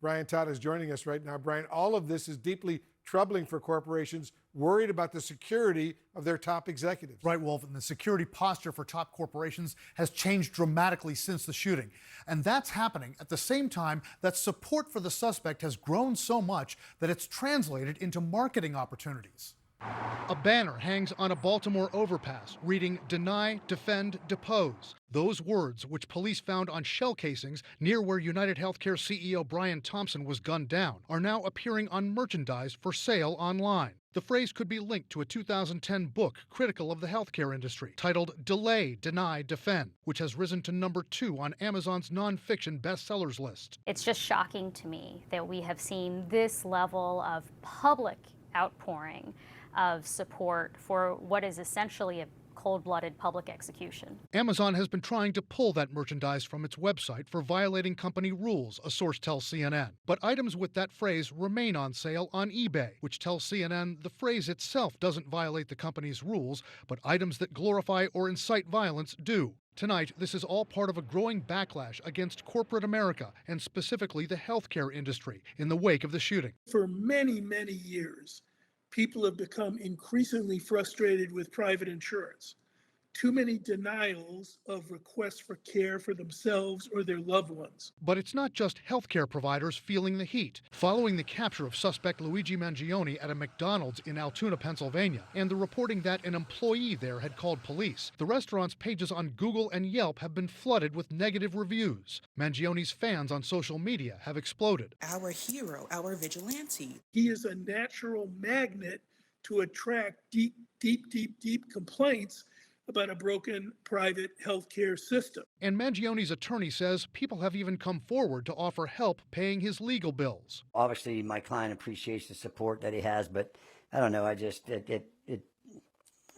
Brian Todd is joining us right now. Brian, all of this is deeply troubling for corporations worried about the security of their top executives. Right, Wolf, and the security posture for top corporations has changed dramatically since the shooting. And that's happening at the same time that support for the suspect has grown so much that it's translated into marketing opportunities. A banner hangs on a Baltimore overpass reading "Deny, Defend, Depose." Those words, which police found on shell casings near where United Healthcare CEO Brian Thompson was gunned down, are now appearing on merchandise for sale online. The phrase could be linked to a 2010 book critical of the healthcare industry titled Delay, Deny, Defend, which has risen to #2 on Amazon's nonfiction bestsellers list. It's just shocking to me that we have seen this level of public outpouring of support for what is essentially a cold-blooded public execution. Amazon has been trying to pull that merchandise from its website for violating company rules, a source tells CNN. But items with that phrase remain on sale on eBay, which tells CNN the phrase itself doesn't violate the company's rules, but items that glorify or incite violence do. Tonight, this is all part of a growing backlash against corporate America and specifically the healthcare industry in the wake of the shooting. For many, many years, people have become increasingly frustrated with private insurance. Too many denials of requests for care for themselves or their loved ones. But it's not just healthcare providers feeling the heat. Following the capture of suspect Luigi Mangione at a McDonald's in Altoona, Pennsylvania, and the reporting that an employee there had called police, the restaurant's pages on Google and Yelp have been flooded with negative reviews. Mangione's fans on social media have exploded. Our hero, our vigilante. He is a natural magnet to attract deep complaints about a broken private healthcare system. And Mangione's attorney says people have even come forward to offer help paying his legal bills. Obviously, my client appreciates the support that he has, but I don't know.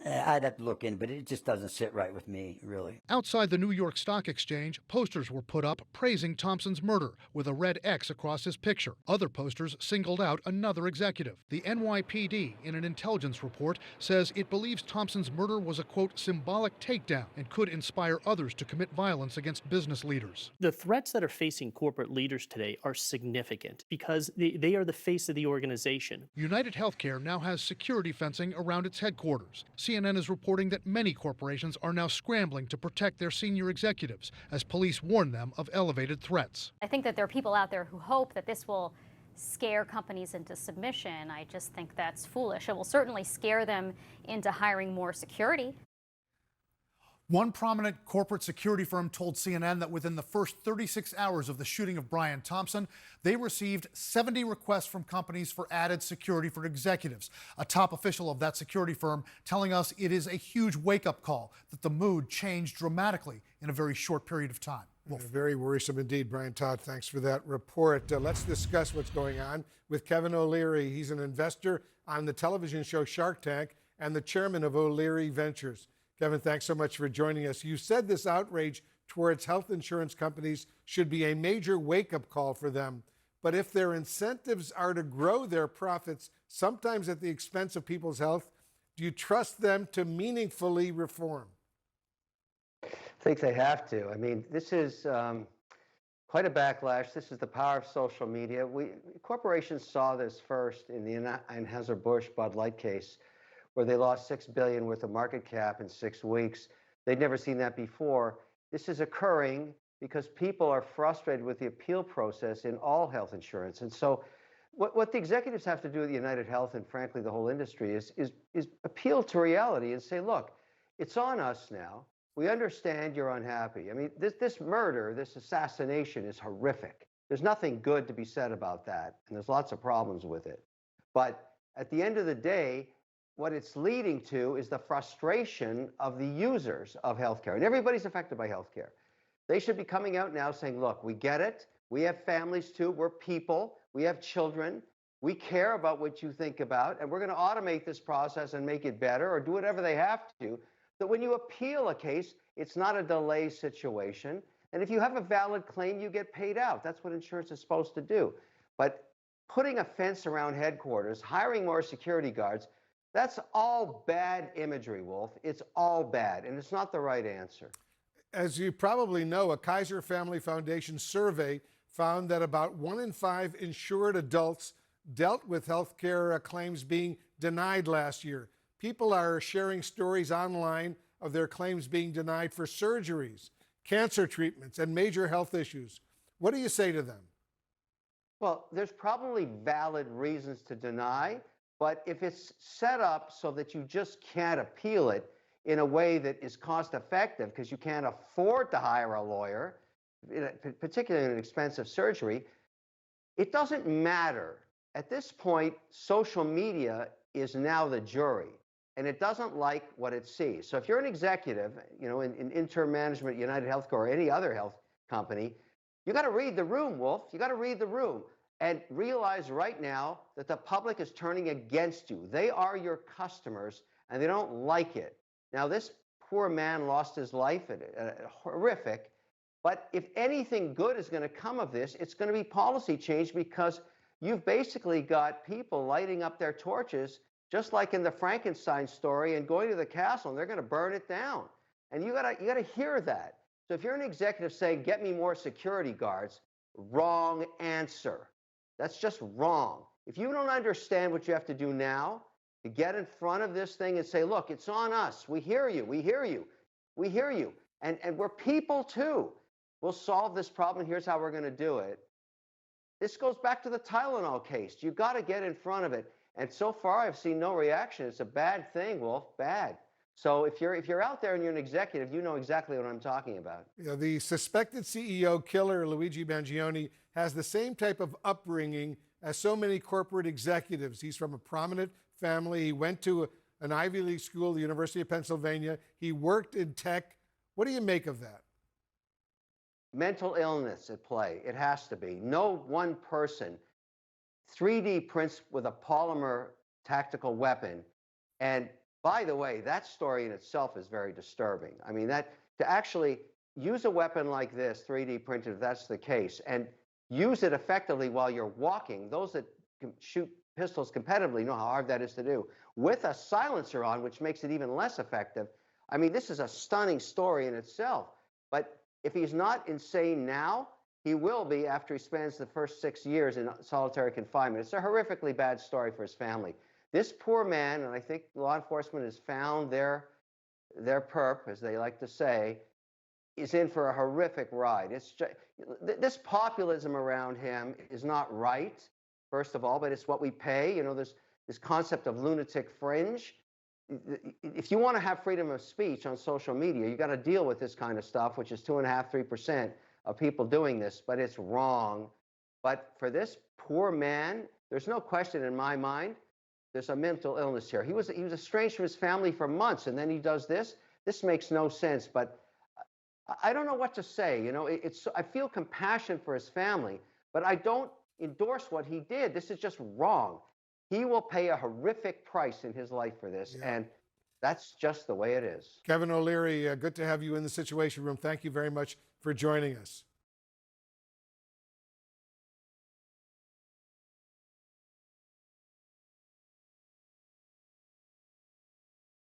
I'd have to look in, but it just doesn't sit right with me, really. Outside the New York Stock Exchange, posters were put up praising Thompson's murder with a red X across his picture. Other posters singled out another executive. The NYPD, in an intelligence report, says it believes Thompson's murder was a, quote, symbolic takedown and could inspire others to commit violence against business leaders. The threats that are facing corporate leaders today are significant because they are the face of the organization. United Healthcare now has security fencing around its headquarters. CNN is reporting that many corporations are now scrambling to protect their senior executives as police warn them of elevated threats. I think that there are people out there who hope that this will scare companies into submission. I just think that's foolish. It will certainly scare them into hiring more security. One prominent corporate security firm told CNN that within the first 36 hours of the shooting of Brian Thompson, they received 70 requests from companies for added security for executives. A top official of that security firm telling us it is a huge wake-up call, that the mood changed dramatically in a very short period of time. Very worrisome indeed, Brian Todd. Thanks for that report. Let's discuss what's going on with Kevin O'Leary. He's an investor on the television show Shark Tank and the chairman of O'Leary Ventures. Kevin, thanks so much for joining us. You said this outrage towards health insurance companies should be a major wake-up call for them. But if their incentives are to grow their profits, sometimes at the expense of people's health, do you trust them to meaningfully reform? I think they have to. I mean, this is quite a backlash. This is the power of social media. Corporations saw this first in the Anheuser-Busch Bud Light case, where they lost $6 billion worth of market cap in 6 weeks. They'd never seen that before. This is occurring because people are frustrated with the appeal process in all health insurance. And so what the executives have to do at United Health, and frankly the whole industry, is appeal to reality and say, look, it's on us now. We understand you're unhappy. I mean, this murder, this assassination is horrific. There's nothing good to be said about that, and there's lots of problems with it. But at the end of the day, what it's leading to is the frustration of the users of healthcare. And everybody's affected by healthcare. They should be coming out now saying, look, we get it. We have families too. We're people. We have children. We care about what you think about. And we're going to automate this process and make it better, or do whatever they have to. That when you appeal a case, it's not a delay situation. And if you have a valid claim, you get paid out. That's what insurance is supposed to do. But putting a fence around headquarters, hiring more security guards, that's all bad imagery, Wolf. It's all bad, and it's not the right answer. As you probably know, a Kaiser Family Foundation survey found that about 1 in 5 insured adults dealt with health care claims being denied last year. People are sharing stories online of their claims being denied for surgeries, cancer treatments, and major health issues. What do you say to them? Well, there's probably valid reasons to deny, but if it's set up so that you just can't appeal it in a way that is cost effective because you can't afford to hire a lawyer, particularly in an expensive surgery, it doesn't matter. At this point, social media is now the jury, and it doesn't like what it sees. So if you're an executive, in interim management, United Healthcare, or any other health company, you got to read the room, Wolf. You got to read the room and realize right now that the public is turning against you. They are your customers, and they don't like it. Now, this poor man lost his life, horrific. But if anything good is going to come of this, it's going to be policy change, because you've basically got people lighting up their torches, just like in the Frankenstein story, and going to the castle, and they're going to burn it down. And you gotta hear that. So if you're an executive saying, get me more security guards, wrong answer. That's just wrong. If you don't understand what you have to do now to get in front of this thing and say, look, it's on us. We hear you. We hear you. We hear you. And we're people too. We'll solve this problem. Here's how we're going to do it. This goes back to the Tylenol case. You got to get in front of it. And so far, I've seen no reaction. It's a bad thing, Wolf. Bad. So if you're out there and you're an executive, you know exactly what I'm talking about. The suspected CEO killer, Luigi Mangione, has the same type of upbringing as so many corporate executives. He's from a prominent family. He went to an Ivy League school, the University of Pennsylvania. He worked in tech. What do you make of that? Mental illness at play. It has to be. No one person 3D prints with a polymer tactical weapon. And by the way, that story in itself is very disturbing. I mean, that to actually use a weapon like this, 3D printed, if that's the case, and use it effectively while you're walking, those that shoot pistols competitively know how hard that is to do, with a silencer on, which makes it even less effective. I mean, this is a stunning story in itself. But if he's not insane now, he will be after he spends the first 6 years in solitary confinement. It's a horrifically bad story for his family. This poor man, and I think law enforcement has found their perp, as they like to say, is in for a horrific ride. It's just, this populism around him is not right, first of all, but it's what we pay. There's this concept of lunatic fringe. If you want to have freedom of speech on social media, you got to deal with this kind of stuff, which is 2.5%, 3% of people doing this, but it's wrong. But for this poor man, there's no question in my mind, there's a mental illness here. He was estranged from his family for months, and then he does this. This makes no sense, but I don't know what to say. I feel compassion for his family, but I don't endorse what he did. This is just wrong. He will pay a horrific price in his life for this, and that's just the way it is. Kevin O'Leary, good to have you in the Situation Room. Thank you very much for joining us.